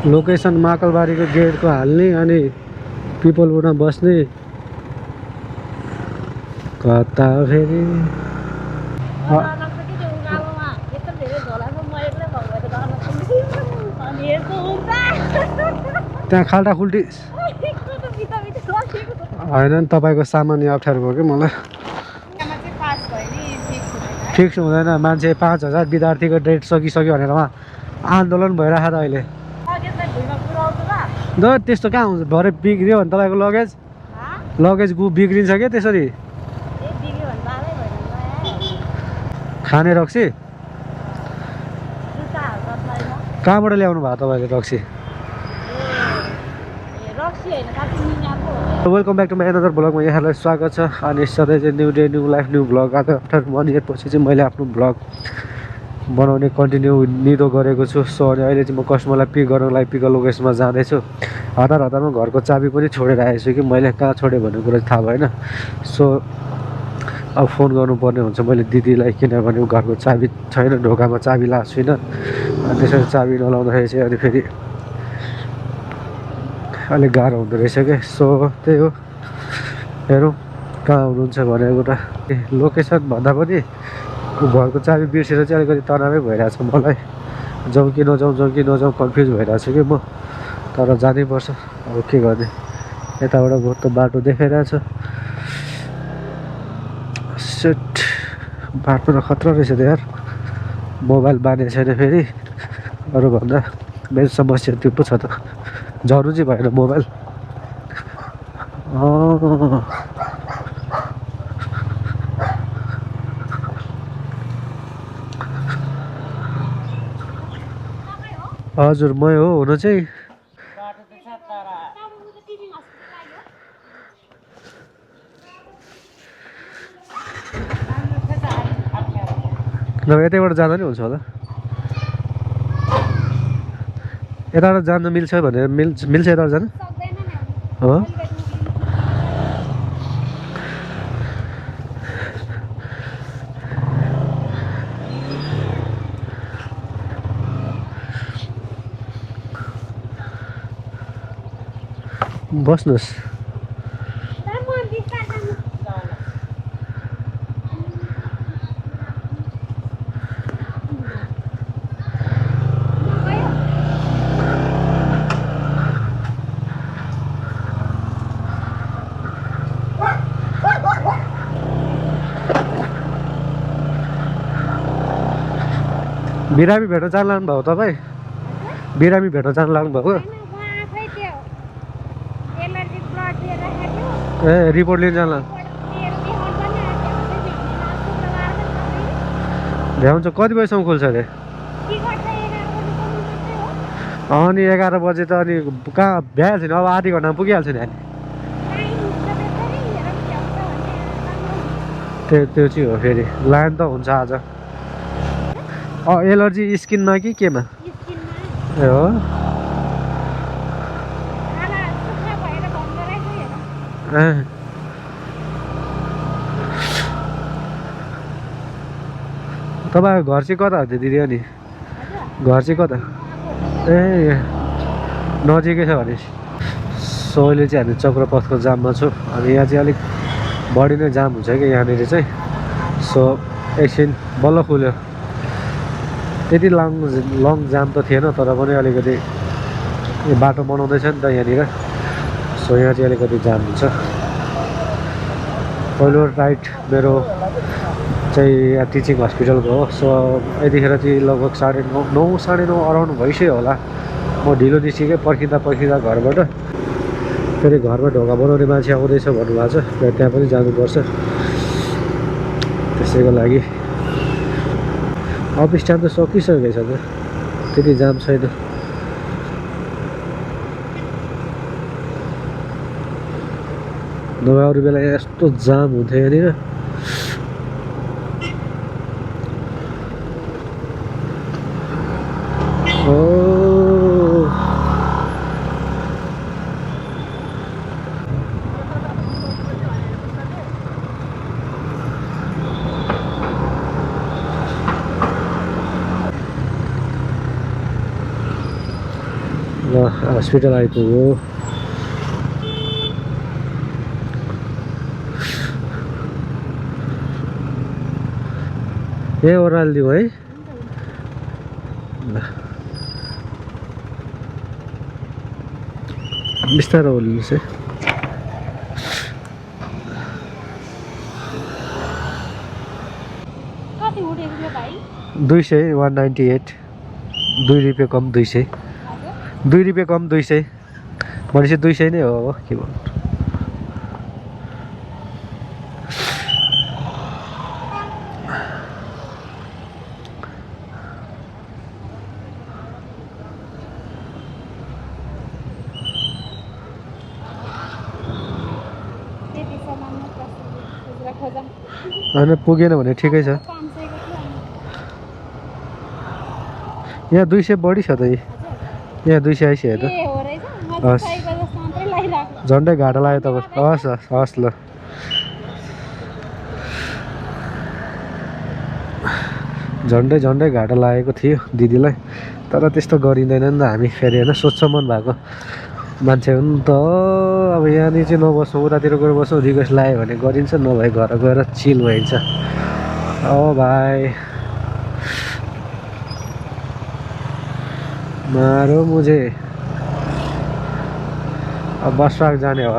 Location माकलबारीको गेटको हाल्ने अनि पिपलवुडमा बस्ने कता फेरि त्यहाँ खाल्टा खुल्टी होइन नि तपाईँको सामान्य अप्ठ्यारो भयो कि मलाई फिक्स हुँदैन मान्छे 5,000 विद्यार्थीको डेट सकिसक्यो भनेर उहाँ आन्दोलन भइरहेको छ अहिले द त्यस्तो कहाँ हुन्छ भरे बिग्रियो भने तपाईँको लगेज बिग्रिन्छ क्या त्यसरी खाने रक्सी कहाँबाट ल्याउनु भयो तपाईँले रक्सी welcome back to my another ब्लगमा यहाँलाई स्वागत छ अनि सधैँ चाहिँ new day new life new blog after 1 year पछि चाहिँ मैले आफ्नो ब्लग बनाउने कन्टिन्यू निदो गरेको छु सो अनि अहिले चाहिँ म कस्टमरलाई पिक गर्नको लागि पिकअप लोकेसनमा जाँदैछु हतारमा घरको चाबी पनि छोडेर आएछु कि मैले कहाँ छोडेँ भन्ने कुरा थाहा भएन सो अब फोन गर्नुपर्ने हुन्छ मैले दिदीलाई किनभने घरको चाबी छैन ढोकामा चाबी लाएको छुइनँ अनि त्यसरी चाबी नलाउँदाखेरि चाहिँ अनि फेरि अलिक गाह्रो हुँदो रहेछ क्या सो त्यही हो हेरौँ कहाँ हुनुहुन्छ भनेको एउटा लोकेसन भन्दा पनि घरको चाबी बिर्सेर चाहिँ अलिकति तनावै भइरहेछ मलाई जाउँ कि नजाउँ कन्फ्युज भइरहेको छु कि म तर जानै पर्छ अब के गर्ने यताबाट बहुत त बाटो देखाइरहेछ सेट बाटो त खतरा रहेछ त यार मोबाइल बाँधेको छैन फेरि अरूभन्दा मेरो समस्या त्यो पो छ त झर्नु चाहिँ भएन मोबाइल हजुर मै हो हुन चाहिँ नभए यतैबाट जाँदा नि हुन्छ होला यताबाट जानु मिल्छ भने मिल्छ यताबाट जानु हो बस्नुहोस् बिरामी भेट्न जानु लाग्नुभएको तपाईँ बिरामी भेट्न जानु लाग्नुभएको ए रिपोर्ट लिन जानु भ्याउँछ कति बजीसम्म खुल्छ अरे अनि 11 बजे त अनि कहाँ भ्याइहाल्छ नि अब आधी घन्टामा पुगिहाल्छ नि हामी त्यो चाहिँ हो फेरि लाइन त हुन्छ आज एलर्जी स्किनमा कि केमा ए हो तपाईँको घर चाहिँ कता हो त्यो दिदी अनि घर चाहिँ कता ए नजिकै छ भने सो अहिले चाहिँ हामी चक्रपथको जाममा छु अनि यहाँ चाहिँ अलिक बढी नै जाम हुन्छ कि यहाँनिर चाहिँ सो एकछिन बल्ल खुल्यो त्यति लङ जाम त थिएन तर पनि अलिकति बाटो बनाउँदैछ नि त यहाँनिर सो यहाँ चाहिँ अलिकति जाम हुन्छ पहिलो राइट मेरो चाहिँ यहाँ टिचिङ हस्पिटलको हो सो यतिखेर चाहिँ लगभग 9:30 अराउन्ड भइसक्यो होला म ढिलो निस्केँ पर्खिँदा घरबाट फेरि घरमा ढोका बनाउने मान्छे आउँदैछ भन्नुभएको छ र त्यहाँ पनि जानुपर्छ त्यसैको लागि अफिस टाइम त सकिसकेको छ त त्यति जाम छैन नभए अरू बेला यस्तो जाम हुन्थ्यो यहाँनिर ल हस्पिटल आइपुग्यो। यही ओह्रालो दिउँ है। ल बिस्तारो ओर्लिनुहोस् है। 200 198 2 रुपियाँ कम 200 2 रुपियाँ कम 200 भनेपछि 200 नै हो के भन्नु। होइन पुगेन भने ठिकै छ। यहाँ 200 बढी छ त यहाँ 200 आइसक्यो त। हस् झन्डै घाटा लाग्यो तपाईँ। हस् हस् हस् ल झन्डै घाटा लागेको थियो दिदीलाई, तर त्यस्तो गरिँदैन नि त हामी फेरि होइन। सोच्छ मन भएको मान्छे हो नि त। अब यहाँनिर चाहिँ नबस्छौँ, उतातिर गएर बस्छौँ, रिक्वेस्ट लाग्यो भने गरिन्छ, नभए घर गएर चिल भइन्छ। ओ भाइ मारो मुझे। अब बस पार्क जाने हो।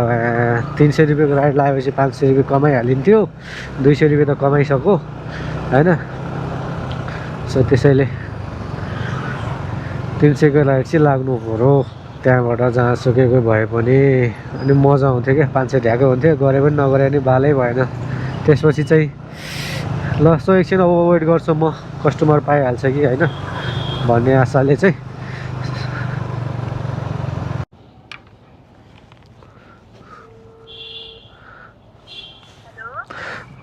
300 रुपियाँको राइड लगाएपछि 500 रुपियाँ कमाइहालिन्थ्यो, 200 रुपियाँ त कमाइसक्यो होइन। सो त्यसैले 300 को राइड चाहिँ लाग्नु पऱ्यो त्यहाँबाट जहाँसुकैको भए पनि। अनि मजा आउँथ्यो क्या, 500 ढ्याएको हुन्थ्यो, गरे पनि नगरे पनि बालै भएन। त्यसपछि चाहिँ ल सो एकछिन अब वेट गर्छु म, कस्टमर पाइहाल्छ कि होइन भन्ने आशाले चाहिँ।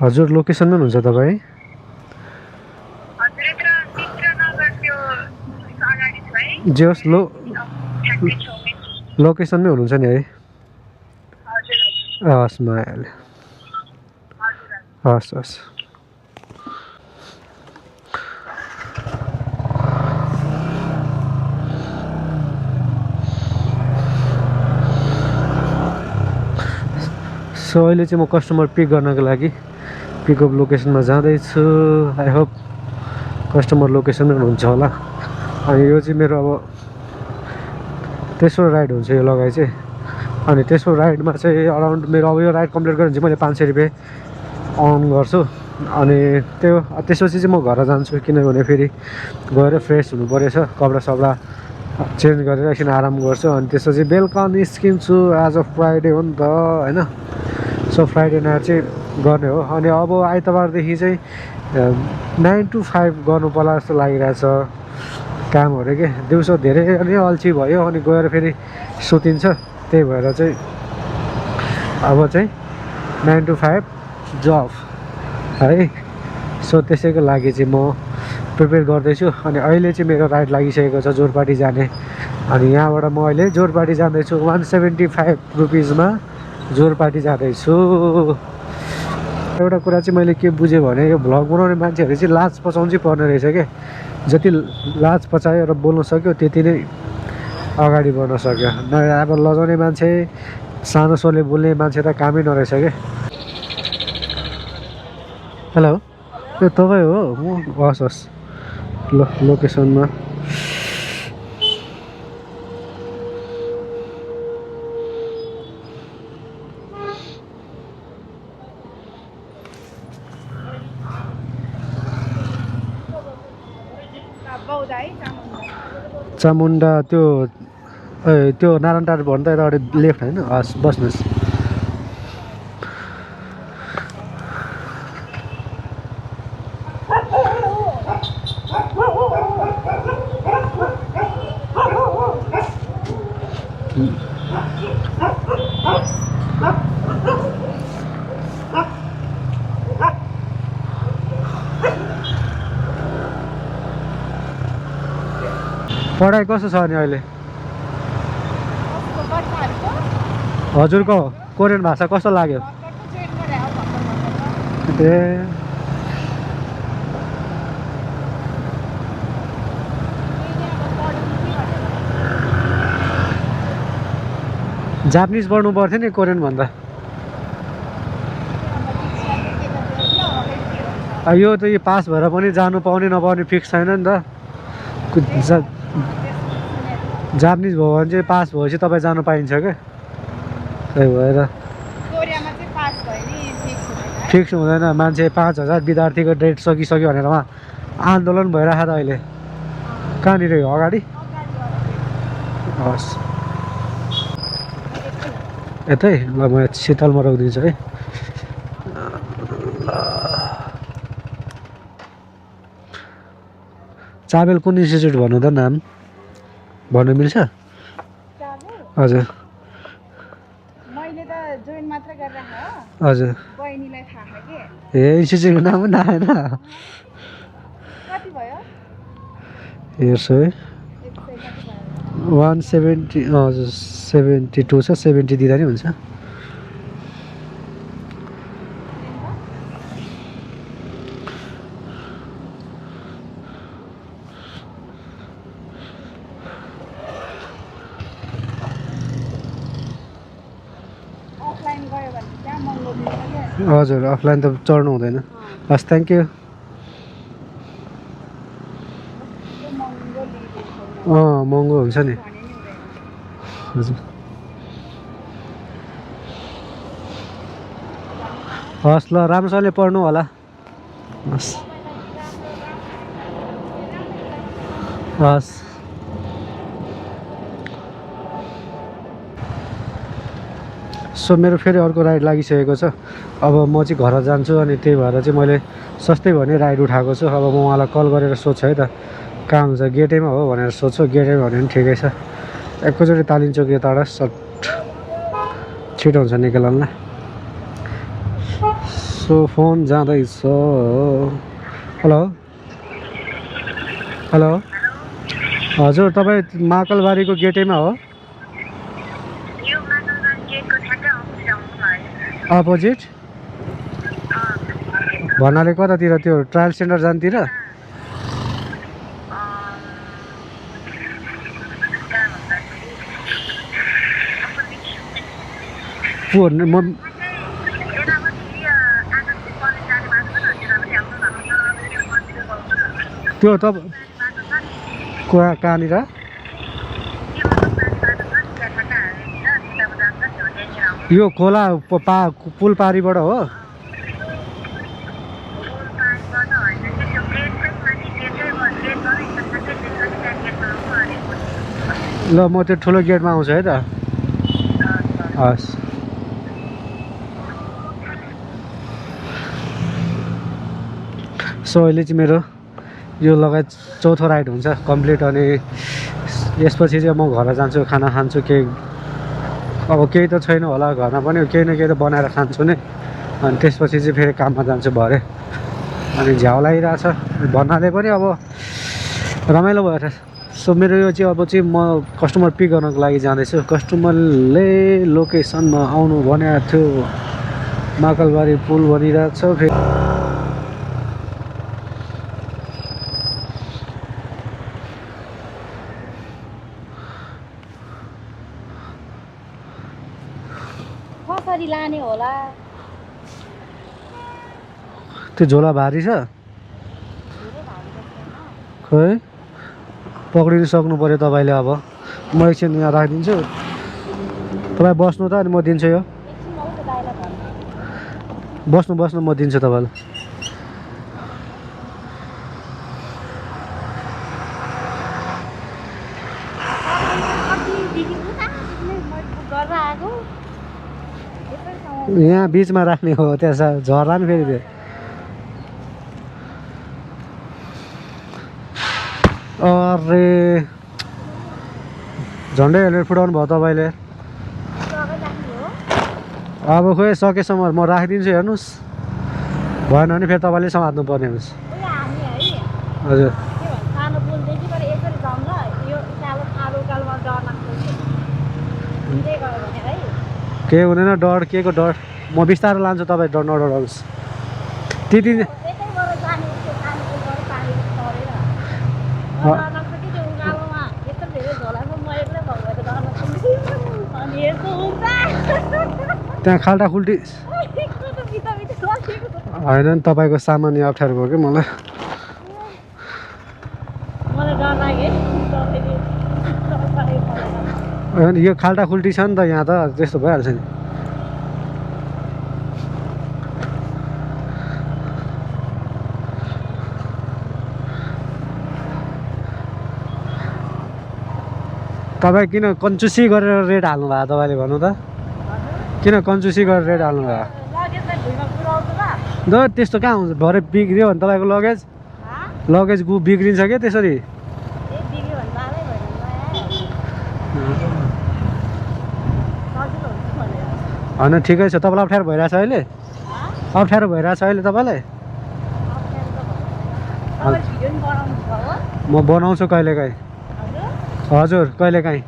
हजुर लोकेसनमा हुनुहुन्छ तपाईँ? जे होस् लोकेसनमै हुनुहुन्छ नि है? हस् म आइहालेँ। हस् हस्। सो अहिले चाहिँ म कस्टमर पिक गर्नको लागि पिकअप लोकेसनमा जाँदैछु। आई होप कस्टमर लोकेसनमै हुनुहुन्छ होला। अनि यो चाहिँ मेरो अब तेस्रो राइड हुन्छ यो लगाइ चाहिँ। अनि तेस्रो राइडमा चाहिँ अराउन्ड मेरो अब यो राइड कम्प्लिट गरेर चाहिँ मैले 500 रुपियाँ अर्न गर्छु। अनि त्यसपछि चाहिँ म घर जान्छु, किनभने फेरि गएर फ्रेस हुनु परेछ, कपडा सपडा चेन्ज गरेर एकछिन आराम गर्छु। अनि त्यसपछि बेलुका निस्किन्छु। आज फ्राइडे हो नि त होइन। सो फ्राइडे नाइट चाहिँ गर्ने हो। अनि अब आइतबारदेखि चाहिँ 9 to 5 गर्नु पर्ला जस्तो लागिरहेछ कामहरू के। दिउँसो धेरै अनि अल्छी भयो, अनि गएर फेरि सुतिन्छ। त्यही भएर चाहिँ अब चाहिँ 9 to 5 जब है। सो त्यसैको लागि चाहिँ म प्रिपेयर गर्दैछु। अनि अहिले चाहिँ मेरो राइड लागिसकेको छ जोरपाटी जाने। अनि यहाँबाट म अहिले जोरपाटी जाँदैछु। 175 रुपिजमा जोरपाटी जाँदैछु। एउटा कुरा चाहिँ मैले के बुझेँ भने यो भ्लग बनाउने मान्छेहरू चाहिँ लाज पचाउनु चाहिँ पर्ने रहेछ क्या। जति लाज पचायो र बोल्न सक्यो त्यति नै अगाडि बढ्न सक्यो। अब लजाउने मान्छे, सानो सोले बोल्ने मान्छे त कामै नरहेछ क्या। हेलो यो तपाईँ हो? म हस् हस् ल लोकेसनमा। चामुण्डा त्यो नारायण टार भन्दा यताबाट लेफ्ट होइन? हस् बस्नुहोस्। पढाइ कस्तो छ अनि अहिले? हजुरको कोरियन भाषा कस्तो लाग्यो? ए जापानिज पढ्नु पर्थ्यो नि कोरियन भन्दा यो त यो पास भएर पनि जानु पाउने नपाउने फिक्स छैन नि त जापानिज भयो भने चाहिँ पास भएपछि तपाईँ जानु पाइन्छ क्या त्यही भएर फिक्स हुँदैन मान्छे 5000 विद्यार्थीको डेट सकिसक्यो भनेर उहाँ आन्दोलन भइरहेको त अहिले कहाँनिर हो अगाडि हस् यतै ल म शीतलमा रोकिदिन्छु है चाबेल कुन इन्स्टिट्युट भन्नु त नाम भन्नु मिल्छ हजुर मैले त जोइन मात्र गरेर हो हजुर बहिनीलाई थाहा के ए इन्स्टिट्युटको नाम पनि आएन कति भयो हेर्छु है 170 हजुर 72 छ 70 दिँदा नि हुन्छ अफलाइन गयो भने त्यहाँ महँगो दिन्छ के हजुर अफलाइन त चढ्नु हुँदैन हस् थ्याङ्क यू महँगो लिइदिन्छ महँगो हुन्छ नि भने नि हुँदैन हजुर हस् ल राम्रोसँगले पढ्नु होला हस् हस् सो मेरो फेरि अर्को राइड लागिसकेको छ अब म चाहिँ घर जान्छु अनि त्यही भएर चाहिँ मैले सस्तै भने राइड उठाएको छु अब म उहाँलाई कल गरेर सोध्छु है त कहाँ हुन्छ गेटैमा हो भनेर सोध्छु गेटैमा भन्यो भने ठिकै छ एकैचोटि तालिन्छ कि यताबाट सट छिटो हुन्छ निकाल्न सो फोन जाँदैछ हेलो हेलो हजुर तपाईँ महाकालबारीको गेटैमा हो अपोजिट भन्नाले कतातिर त्यो ट्रायल सेन्टर जानुतिर म त्यो त कहाँनिर यो खोला पुल पारीबाट हो ल म त्यो ठुलो गेटमा आउँछु है त हस् सो अहिले चाहिँ मेरो यो लगायत चौथो राइड हुन्छ कम्प्लिट अनि यसपछि चाहिँ म घर जान्छु खाना खान्छु केही अब केही त छैन होला घरमा पनि केही न केही त बनाएर खान्छु नै अनि त्यसपछि चाहिँ फेरि काममा जान्छु भरे अनि झ्याउ लागिरहेछ भन्नाले पनि अब रमाइलो भएर सो मेरो यो चाहिँ अब चाहिँ म कस्टमर पिक गर्नको लागि जाँदैछु कस्टमरले लोकेसनमा आउनु भनेको थियो महाकालबारी पुल बनिरहेको छ फेरि कसरी लाने होला त्यो झोला भारी छ खै पक्रिनु सक्नु पऱ्यो तपाईँले अब म एकछिन यहाँ राखिदिन्छु तपाईँ बस्नु त अनि म दिन्छु यो बस्नु बस्नु म दिन्छु तपाईँलाई यहाँ बिचमा राख्ने हो त्यहाँ झर्ला नि फेरि त्यो अरे झन्डै हेलेर फुटाउनु भयो तपाईँले अब खोइ सकेसम्म म राखिदिन्छु हेर्नुहोस् भएन भने फेरि तपाईँले समात्नु पर्ने हुन्छ हजुर केही हुँदैन डर के को डर म बिस्तारो लान्छु तपाईँ डर नडराउनुहोस् त्यति त्यहाँ खाल्टा खुल्टी होइन नि तपाईँको सामान्य अप्ठ्यारो भयो कि मलाई होइन यो खाल्टा खुल्टी छ नि त यहाँ त त्यस्तो भइहाल्छ नि तपाईँ किन कन्जुसी गरेर रेट हाल्नु भएको तपाईँले भन्नु त किन कन्जुसी गरेर रेट हाल्नु भयो द त्यस्तो कहाँ हुन्छ भरे बिग्रियो भने तपाईँको लगेज बिग्रिन्छ क्या त्यसरी होइन ठिकै छ तपाईँलाई अप्ठ्यारो भइरहेछ अहिले अप्ठ्यारो भइरहेछ अहिले तपाईँलाई म बनाउँछु कहिलेकाहीँ हजुर कहिलेकाहीँ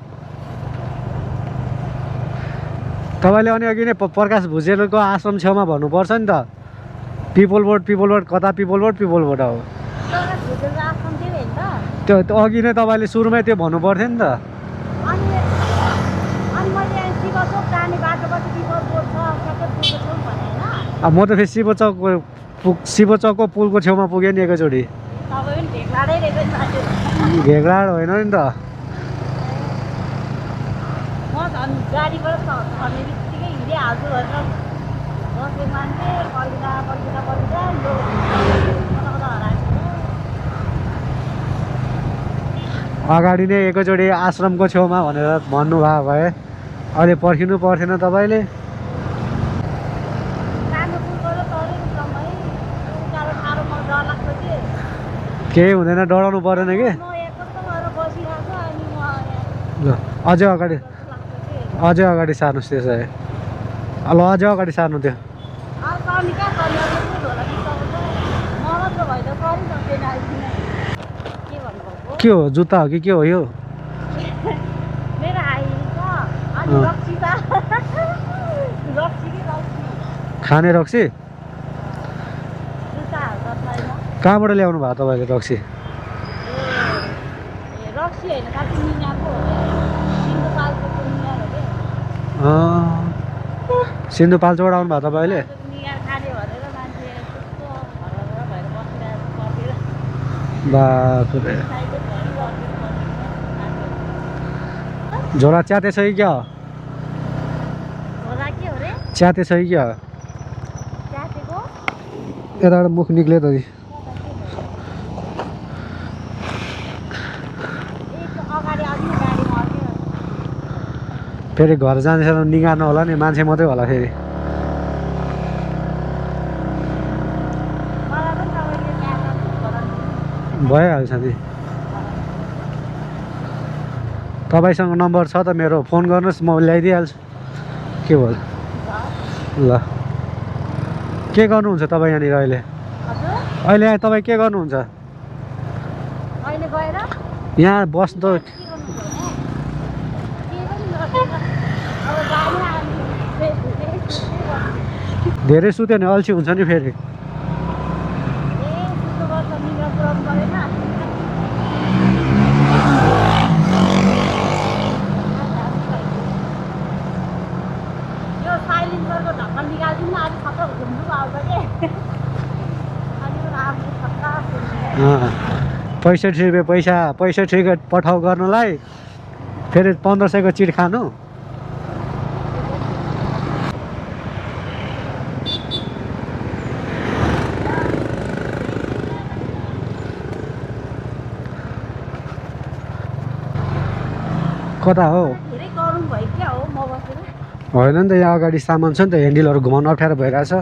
तपाईँले अनि अघि नै प्रकाश भुजेलको आश्रम छेउमा भन्नुपर्छ नि त पिपल बोर्ड कता पिपल बोर्ड हो त्यो अघि नै तपाईँले सुरुमै त्यो भन्नु पर्थ्यो नि त अब म त फेरि शिव चौकको पुलको छेउमा पुगेँ नि एकैचोटि घेगडाड होइन नि त अगाडि नै एकैचोटि आश्रमको छेउमा भनेर भन्नुभयो भए अहिले पर्खिनु पर्थेन तपाईँले केही हुँदैन डराउनु परेन कि ल अझै अगाडि सार्नुहोस् त्यसो भए ल अझै अगाडि सार्नु त्यो के हो जुत्ता हो कि के हो यो खाने रक्सी कहाँबाट ल्याउनु भयो तपाईँले रक्सी सिन्धुपाल्चोबाट आउनु भयो तपाईँले बाफ्रे झोला च्याते छ कि क्या हो च्याते छ कि क्या हो यताबाट मुख निक्ल्यो त फेरि घर जान्छ निगार्नु होला नि मान्छे मात्रै होला फेरि भइहाल्छ नि तपाईँसँग नम्बर छ त मेरो फोन गर्नुहोस् म ल्याइदिइहाल्छु के भयो ल के गर्नुहुन्छ तपाईँ यहाँनिर अहिले तपाईँ के गर्नुहुन्छ यहाँ बस्नु त धेरै सुत्यो भने अल्छी हुन्छ नि फेरि पैँसठी रुपियाँ पठाउ गर्नलाई फेरि 1500को चिट खानु कता हो होइन नि त यहाँ अगाडि सामान छ नि त ह्यान्डलहरू घुमाउनु अप्ठ्यारो भइरहेछ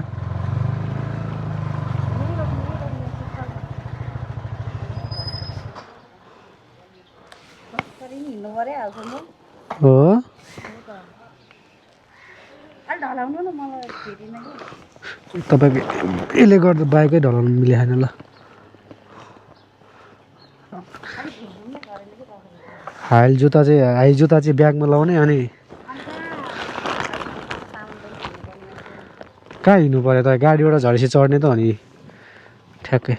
हो तपाईँ यसले गर्दा बाइकै ढलाउनु मिलेन ल हाई जुत्ता चाहिँ ब्यागमा लाउने अनि कहाँ हिँड्नु पऱ्यो त गाडीबाट झरेपछि चढ्ने त हो नि ठ्याक्कै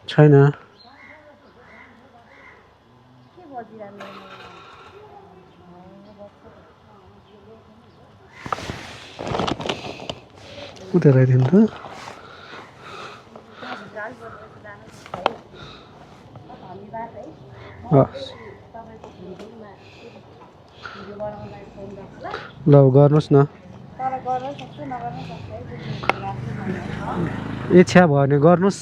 छैन उता लगाइदिनु त हस् ल गर्नुहोस् न तर गर्न सक्छु नगर्न सक्छु है इच्छा भयो भने गर्नुहोस्